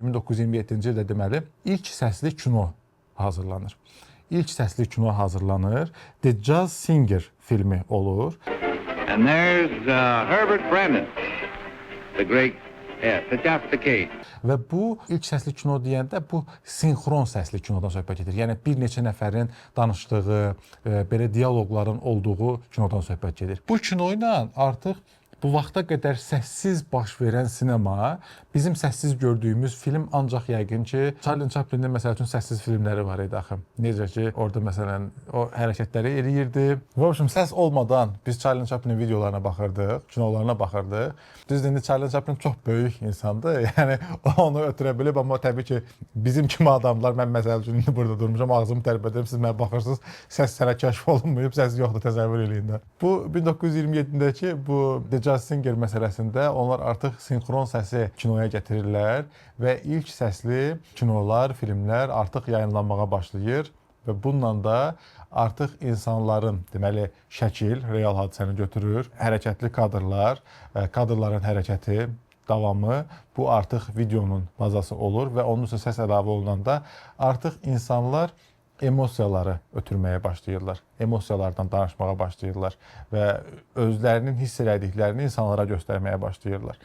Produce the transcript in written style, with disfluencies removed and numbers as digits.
1927-ci ildə deməli ilk səsli kino hazırlanır. İlk səsli kino hazırlanır. The Jazz Singer filmi olur. And there's Herbert Bremen, the great, yes, just the case. Və bu ilk səsli kino deyəndə bu sinxron səsli kinodan söhbət edir. Yəni bir neçə nəfərin danışdığı, belə dialoqların olduğu kinodan söhbət gedir. Bu kino ilə artıq bu vaxta qədər səssiz baş verən sinema, bizim səssiz gördüyümüz film ancaq yəqin ki, Charlie Chaplinin məsəl üçün səssiz filmləri var idi axı. Necə ki, orada məsələn o hərəkətləri eləyirdi. Və общем, səs olmadan biz Charlie Chaplinin videolarına baxırdıq, kinolarına baxırdıq. Düzdür, indi Charlie Chaplin çox böyük insandır. Yəni onu ötürə bilib, amma təbii ki, bizim kimi adamlar, mən məsəl üçün indi burada durmuşam, ağzımı tərpədirəm, siz mənə baxırsınız, səs sənə kəşf olunmayıb, səs yoxdur, təsəvvür eləyin də. Bu 1927-dəki bu The Jazz Singer məsələsində onlar artıq sinxron səsi kinoya gətirirlər və ilk səsli kinolar, filmlər artıq yayınlanmağa başlayır və bununla da artıq insanların, deməli, şəkil, real hadisəni götürür, hərəkətli kadrlar, kadrların hərəkəti, davamı, bu artıq videonun bazası olur və onun üçün səs əlavə olunanda artıq insanlar emosiyaları ötürməyə başlayırlar. Emosiyalardan danışmağa başlayırlar və özlərinin hiss elədiklərini insanlara göstərməyə başlayırlar.